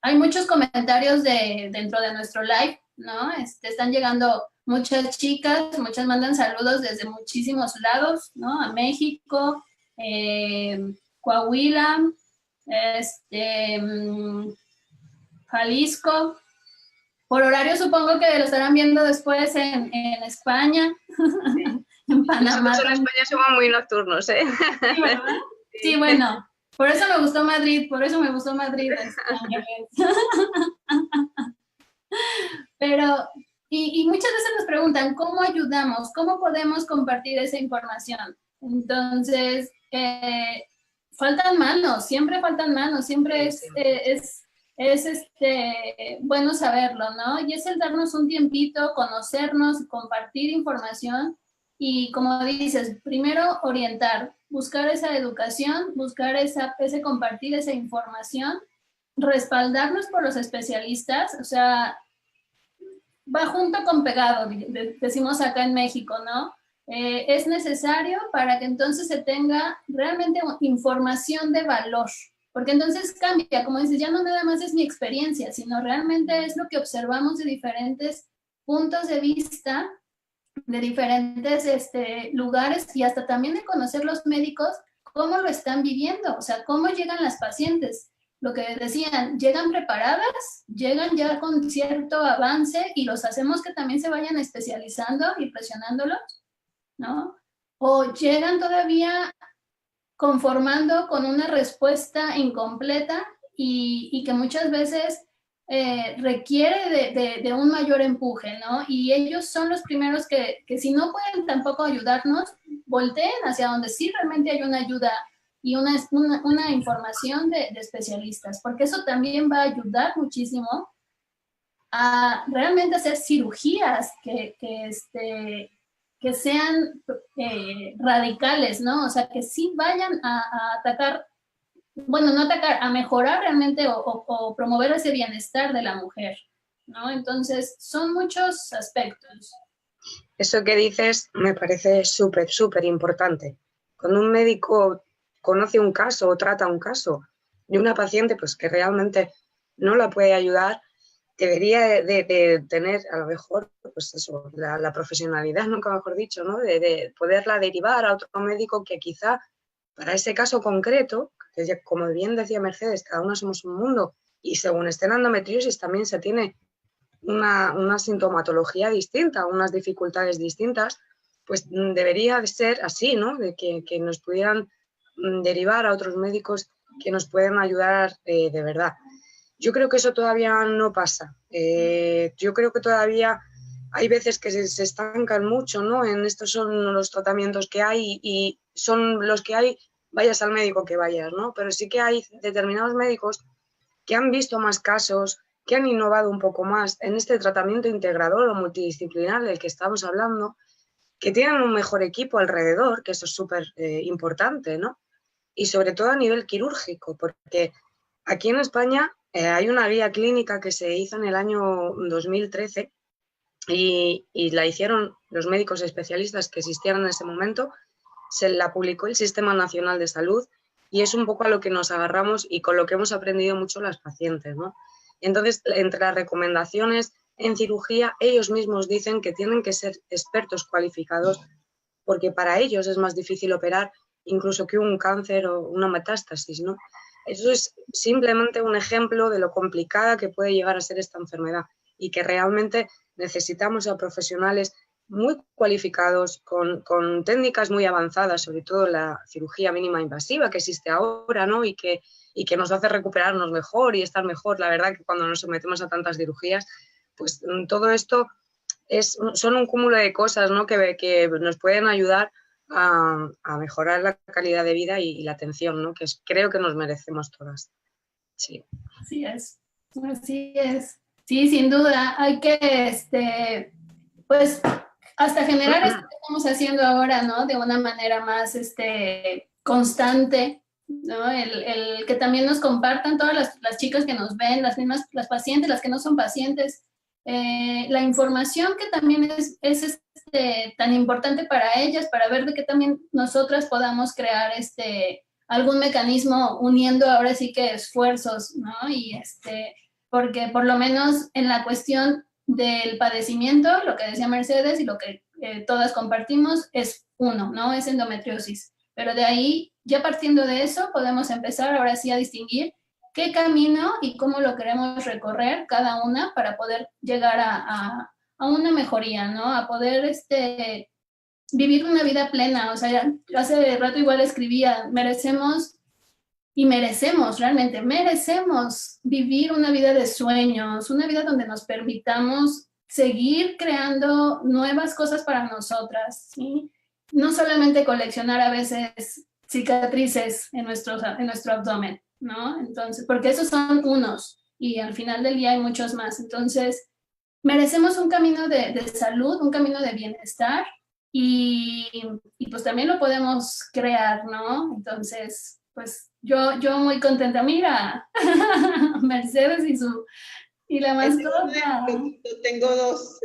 hay muchos comentarios dentro de nuestro live, ¿no? Están llegando muchas chicas, muchas mandan saludos desde muchísimos lados, ¿no? A México, Coahuila, Jalisco. Por horario supongo que lo estarán viendo después en España, en Panamá. Nosotros en España somos muy nocturnos, ¿eh? Sí, ¿verdad? Sí, bueno, por eso me gustó Madrid, Pero, y muchas veces nos preguntan, ¿cómo ayudamos? ¿Cómo podemos compartir esa información? Entonces, faltan manos, siempre es bueno saberlo, ¿no? Y es el darnos un tiempito, conocernos, compartir información y, como dices, primero orientar, buscar esa educación, buscar ese compartir esa información, respaldarnos por los especialistas, o sea, va junto con pegado, decimos acá en México, ¿no? Es necesario para que entonces se tenga realmente información de valor, porque entonces cambia, como dices, ya no nada más es mi experiencia, sino realmente es lo que observamos de diferentes puntos de vista, de diferentes lugares, y hasta también de conocer los médicos cómo lo están viviendo, o sea, cómo llegan las pacientes. Lo que decían, llegan preparadas, llegan ya con cierto avance y los hacemos que también se vayan especializando y presionándolos, ¿no? O llegan todavía conformando con una respuesta incompleta y que muchas veces requiere de un mayor empuje, ¿no? Y ellos son los primeros que si no pueden tampoco ayudarnos, volteen hacia donde sí realmente hay una ayuda y una información de especialistas, porque eso también va a ayudar muchísimo a realmente hacer cirugías que sean radicales, ¿no? O sea, que sí vayan a atacar, bueno, no atacar, a mejorar realmente o promover ese bienestar de la mujer, ¿no? Entonces, son muchos aspectos. Eso que dices me parece súper, súper importante. Cuando un médico conoce un caso o trata un caso de una paciente pues que realmente no la puede ayudar, debería de tener a lo mejor pues eso, la profesionalidad, nunca mejor dicho, ¿no? De poderla derivar a otro médico que quizá para ese caso concreto, que como bien decía Mercedes, cada uno somos un mundo y según esté en endometriosis también se tiene una sintomatología distinta, unas dificultades distintas, pues debería de ser así, ¿no? De que nos pudieran derivar a otros médicos que nos puedan ayudar de verdad. Yo creo que eso todavía no pasa. Yo creo que todavía hay veces que se estancan mucho, ¿no? En estos son los tratamientos que hay y son los que hay, vayas al médico que vayas, ¿no? Pero sí que hay determinados médicos que han visto más casos, que han innovado un poco más en este tratamiento integrador o multidisciplinar del que estamos hablando, que tienen un mejor equipo alrededor, que eso es súper importante, ¿no? Y sobre todo a nivel quirúrgico, porque aquí en España hay una guía clínica que se hizo en el año 2013 y la hicieron los médicos especialistas que existían en ese momento, se la publicó el Sistema Nacional de Salud y es un poco a lo que nos agarramos y con lo que hemos aprendido mucho las pacientes, ¿no? Entonces, entre las recomendaciones en cirugía, ellos mismos dicen que tienen que ser expertos cualificados porque para ellos es más difícil operar incluso que un cáncer o una metástasis, ¿no? Eso es simplemente un ejemplo de lo complicada que puede llegar a ser esta enfermedad y que realmente necesitamos a profesionales muy cualificados, con técnicas muy avanzadas, sobre todo la cirugía mínima invasiva que existe ahora, ¿no? Y que nos hace recuperarnos mejor y estar mejor. La verdad que cuando nos sometemos a tantas cirugías, pues todo esto son un cúmulo de cosas, ¿no? que nos pueden ayudar a mejorar la calidad de vida y la atención, ¿no? Que creo que nos merecemos todas. Sí. Así es, así es. Sí, sin duda, hay que, pues, hasta generar esto que estamos haciendo ahora, ¿no? De una manera más constante, ¿no? El que también nos compartan todas las chicas que nos ven, las pacientes, las que no son pacientes, la información que también es tan importante para ellas, para ver de que también nosotras podamos crear algún mecanismo uniendo ahora sí que esfuerzos, ¿no? Y porque por lo menos en la cuestión del padecimiento, lo que decía Mercedes y lo que todas compartimos es uno, ¿no? Es endometriosis. Pero de ahí, ya partiendo de eso, podemos empezar ahora sí a distinguir qué camino y cómo lo queremos recorrer cada una para poder llegar a una mejoría, ¿no? A poder vivir una vida plena. O sea, hace rato igual escribía, realmente merecemos vivir una vida de sueños, una vida donde nos permitamos seguir creando nuevas cosas para nosotras, ¿sí? No solamente coleccionar a veces cicatrices en nuestro abdomen, ¿no? Entonces, porque esos son unos y al final del día hay muchos más. Entonces, merecemos un camino de salud, un camino de bienestar y pues también lo podemos crear, ¿no? Entonces, pues yo muy contenta. Mira, Mercedes y la mascota. Tengo dos.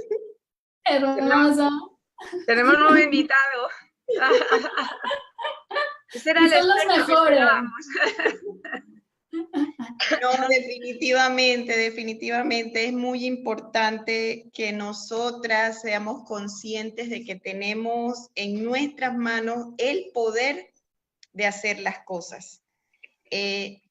Hermoso. Tenemos nuevo invitado. Ese era Y el son los experto mejores. No, definitivamente es muy importante que nosotras seamos conscientes de que tenemos en nuestras manos el poder de hacer las cosas.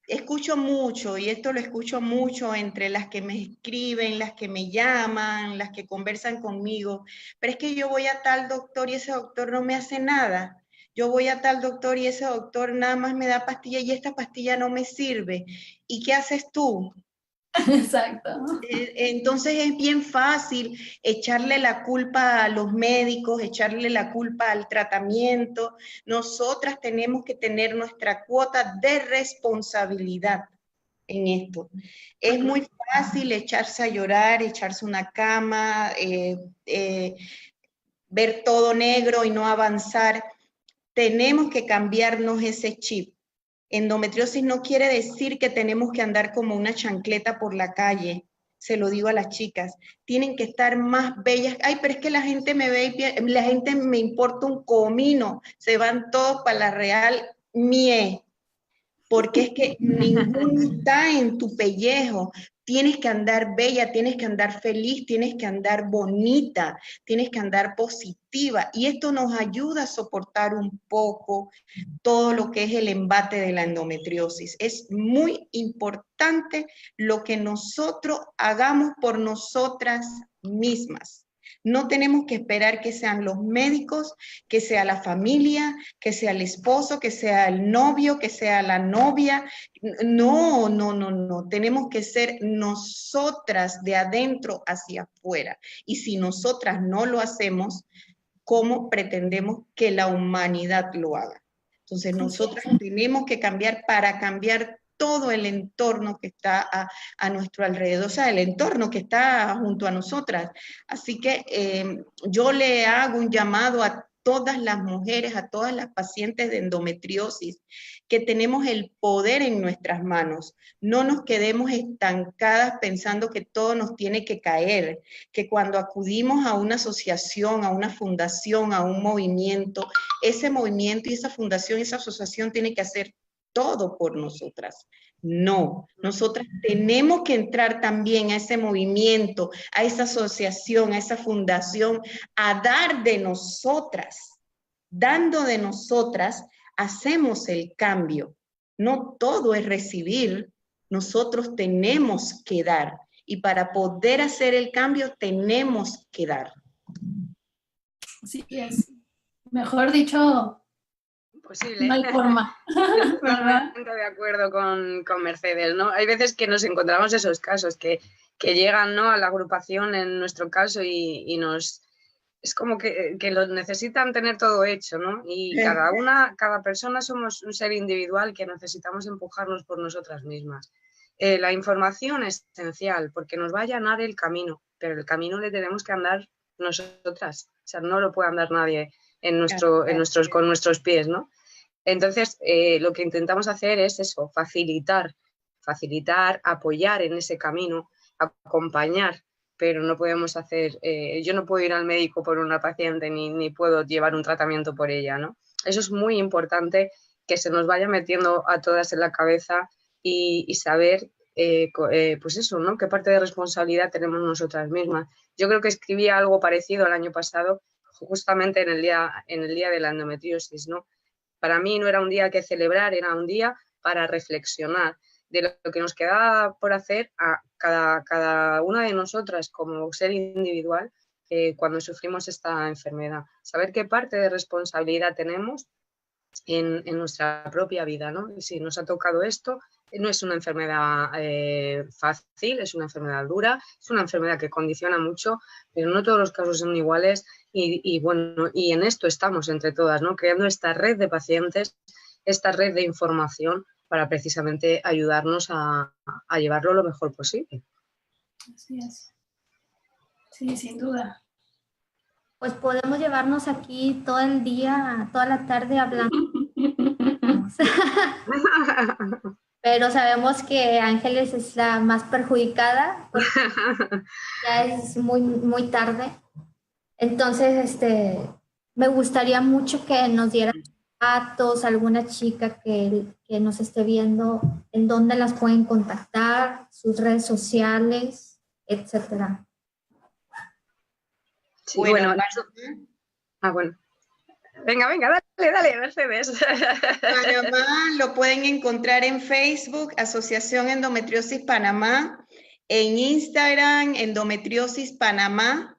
Escucho mucho, y esto lo escucho mucho entre las que me escriben, las que me llaman, las que conversan conmigo, pero es que yo voy a tal doctor y ese doctor no me hace nada. Yo voy a tal doctor y ese doctor nada más me da pastilla y esta pastilla no me sirve. ¿Y qué haces tú? Exacto. Entonces es bien fácil echarle la culpa a los médicos, echarle la culpa al tratamiento. Nosotras tenemos que tener nuestra cuota de responsabilidad en esto. Es muy fácil echarse a llorar, echarse una cama, ver todo negro y no avanzar. Tenemos que cambiarnos ese chip. Endometriosis no quiere decir que tenemos que andar como una chancleta por la calle. Se lo digo a las chicas. Tienen que estar más bellas. Ay, pero es que la gente me ve y la gente me importa un comino. Se van todos para la Real Mie. Porque es que ninguno está en tu pellejo. Tienes que andar bella, tienes que andar feliz, tienes que andar bonita, tienes que andar positiva. Y esto nos ayuda a soportar un poco todo lo que es el embate de la endometriosis. Es muy importante lo que nosotros hagamos por nosotras mismas. No tenemos que esperar que sean los médicos, que sea la familia, que sea el esposo, que sea el novio, que sea la novia. No. Tenemos que ser nosotras de adentro hacia afuera. Y si nosotras no lo hacemos, ¿cómo pretendemos que la humanidad lo haga? Entonces nosotros tenemos que cambiar para cambiar todo el entorno que está a nuestro alrededor, o sea, el entorno que está junto a nosotras. Así que yo le hago un llamado a todas las mujeres, a todas las pacientes de endometriosis, que tenemos el poder en nuestras manos. No nos quedemos estancadas pensando que todo nos tiene que caer, que cuando acudimos a una asociación, a una fundación, a un movimiento, ese movimiento y esa fundación, esa asociación tiene que hacer todo por nosotras. No, nosotras tenemos que entrar también a ese movimiento, a esa asociación, a esa fundación, a dar de nosotras. Dando de nosotras, hacemos el cambio. No todo es recibir, nosotros tenemos que dar. Y para poder hacer el cambio, tenemos que dar. Sí, es. Mejor dicho, posible. no hay forma. Totalmente de acuerdo con Mercedes, ¿no? Hay veces que nos encontramos esos casos que llegan, ¿no?, a la agrupación, en nuestro caso, y nos... Es como que lo necesitan tener todo hecho, ¿no? Y cada persona somos un ser individual que necesitamos empujarnos por nosotras mismas. La información es esencial porque nos va a allanar el camino, pero el camino le tenemos que andar nosotras. O sea, no lo puede andar nadie con nuestros pies, ¿no? Entonces, lo que intentamos hacer es eso, facilitar, apoyar en ese camino, acompañar pero no podemos hacer, yo no puedo ir al médico por una paciente ni puedo llevar un tratamiento por ella, ¿no? Eso es muy importante que se nos vaya metiendo a todas en la cabeza y saber, pues eso, ¿no? Qué parte de responsabilidad tenemos nosotras mismas. Yo creo que escribí algo parecido el año pasado, justamente en el día de la endometriosis, ¿no? Para mí no era un día que celebrar, era un día para reflexionar de lo que nos queda por hacer a cada una de nosotras como ser individual cuando sufrimos esta enfermedad. Saber qué parte de responsabilidad tenemos en nuestra propia vida, ¿no? Y si nos ha tocado esto, no es una enfermedad fácil, es una enfermedad dura, es una enfermedad que condiciona mucho, pero no todos los casos son iguales y bueno, y en esto estamos entre todas, ¿no? Creando esta red de pacientes, esta red de información para precisamente ayudarnos a llevarlo lo mejor posible. Así es. Sí, sin duda. Pues podemos llevarnos aquí todo el día, toda la tarde hablando. Pero sabemos que Ángeles es la más perjudicada, porque ya es muy, muy tarde. Entonces, me gustaría mucho que nos dieran datos, alguna chica que nos esté viendo, en dónde las pueden contactar, sus redes sociales, etcétera. Sí, bueno. Bueno. Venga, dale, Mercedes. Panamá lo pueden encontrar en Facebook, Asociación Endometriosis Panamá, en Instagram, Endometriosis Panamá,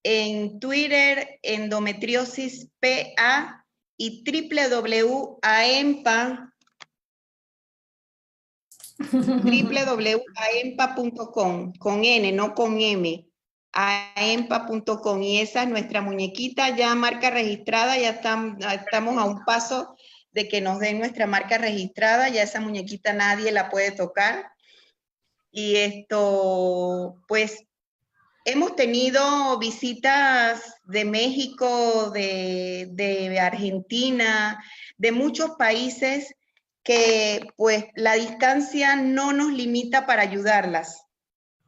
en Twitter, Endometriosis PA y www.aempa.com, con N, no con M. aempa.com, y esa es nuestra muñequita ya marca registrada, ya estamos a un paso de que nos den nuestra marca registrada, ya esa muñequita nadie la puede tocar. Y esto, pues, hemos tenido visitas de México, de Argentina, de muchos países que, pues, la distancia no nos limita para ayudarlas.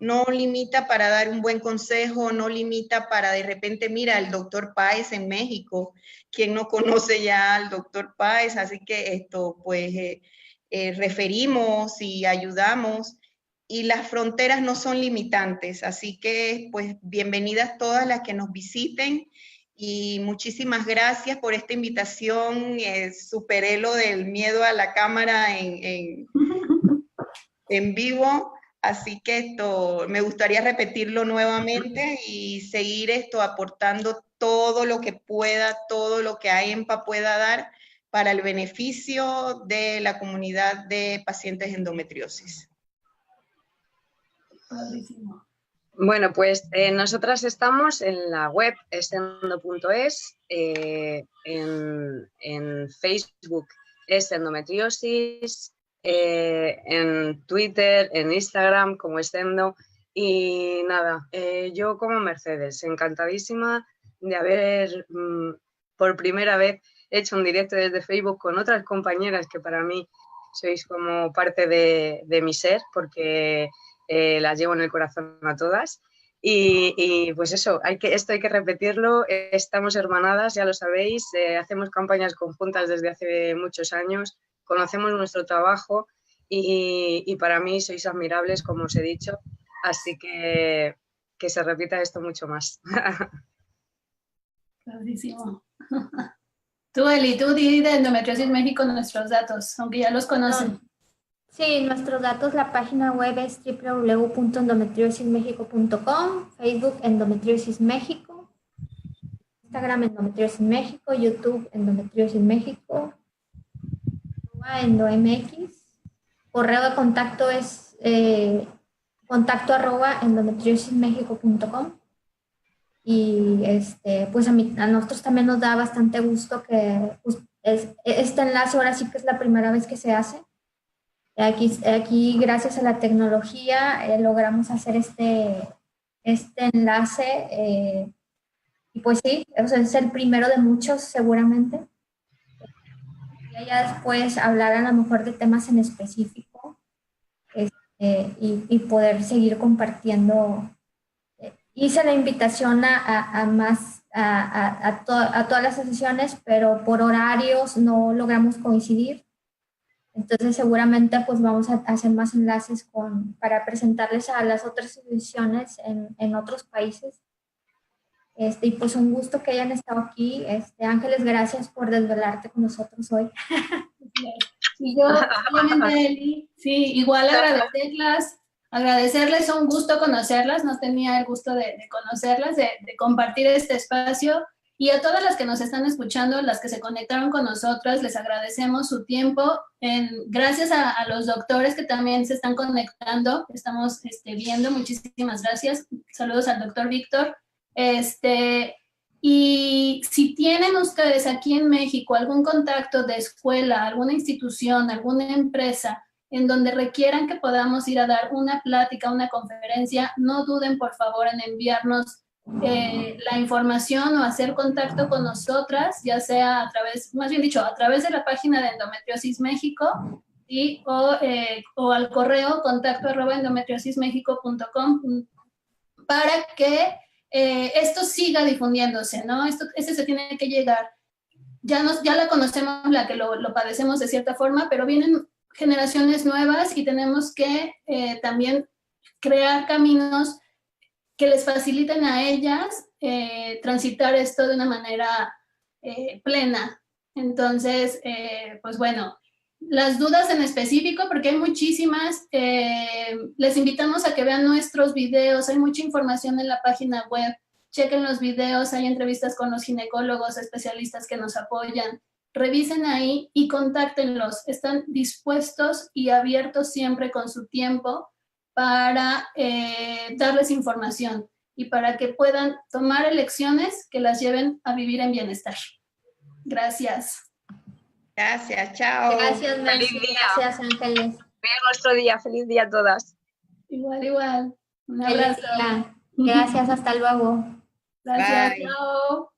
No limita para dar un buen consejo, no limita para de repente, mira, el doctor Páez en México, ¿quién no conoce ya al doctor Páez? Así que esto, pues, referimos y ayudamos, y las fronteras no son limitantes, así que, pues, bienvenidas todas las que nos visiten, y muchísimas gracias por esta invitación. Superé lo del miedo a la cámara en vivo. Así que me gustaría repetirlo nuevamente y seguir aportando todo lo que pueda, todo lo que AEMPA pueda dar para el beneficio de la comunidad de pacientes de endometriosis. Bueno, pues nosotras estamos en la web esendo.es, en Facebook es endometriosis, en Twitter, en Instagram como Estendo, y nada, yo como Mercedes, encantadísima de haber por primera vez hecho un directo desde Facebook con otras compañeras que para mí sois como parte de mi ser, porque las llevo en el corazón a todas. Y pues eso, esto hay que repetirlo, estamos hermanadas, ya lo sabéis, hacemos campañas conjuntas desde hace muchos años, conocemos nuestro trabajo y para mí sois admirables, como os he dicho, así que se repita esto mucho más. Clarísimo. Tú, Eli, tú di de Endometriosis México nuestros datos, aunque ya los conocen. Sí, nuestros datos, la página web es www.endometriosismexico.com, Facebook Endometriosis México, Instagram Endometriosis México, YouTube Endometriosis México, EndoMX, correo de contacto es contacto@endometriosismexico.com. Y pues a nosotros también nos da bastante gusto que pues, este enlace ahora sí que es la primera vez que se hace. Aquí gracias a la tecnología logramos hacer este enlace y pues sí, o sea, es el primero de muchos seguramente. Ya después hablar a lo mejor de temas en específico y poder seguir compartiendo Hice la invitación a todas las sesiones, pero por horarios no logramos coincidir. Entonces seguramente pues vamos a hacer más enlaces para presentarles a las otras sesiones en otros países. Y pues un gusto que hayan estado aquí. Ángeles, gracias por desvelarte con nosotros hoy. Y yo, solamente, Eli, sí, igual agradecerles, un gusto conocerlas, no tenía el gusto de conocerlas, de compartir este espacio, y a todas las que nos están escuchando, las que se conectaron con nosotras, les agradecemos su tiempo, gracias a los doctores que también se están conectando, estamos viendo, muchísimas gracias, saludos al doctor Víctor, y si tienen ustedes aquí en México algún contacto de escuela, alguna institución, alguna empresa en donde requieran que podamos ir a dar una plática, una conferencia, no duden por favor en enviarnos la información o hacer contacto con nosotras, ya sea a través, más bien dicho, a través de la página de Endometriosis México o al correo contacto@endometriosismexico.com para que esto siga difundiéndose, ¿no? Este se tiene que llegar. Ya la conocemos, la que lo padecemos de cierta forma, pero vienen generaciones nuevas y tenemos que también crear caminos que les faciliten a ellas transitar esto de una manera plena. Entonces, pues bueno, las dudas en específico, porque hay muchísimas, les invitamos a que vean nuestros videos, hay mucha información en la página web, chequen los videos, hay entrevistas con los ginecólogos especialistas que nos apoyan, revisen ahí y contáctenlos, están dispuestos y abiertos siempre con su tiempo para darles información y para que puedan tomar elecciones que las lleven a vivir en bienestar. Gracias. Gracias, chao. Gracias, Mercy. Gracias, Ángeles. Hoy es nuestro día. Feliz día a todas. Igual. Un abrazo. Gracias, hasta luego. Gracias, chao.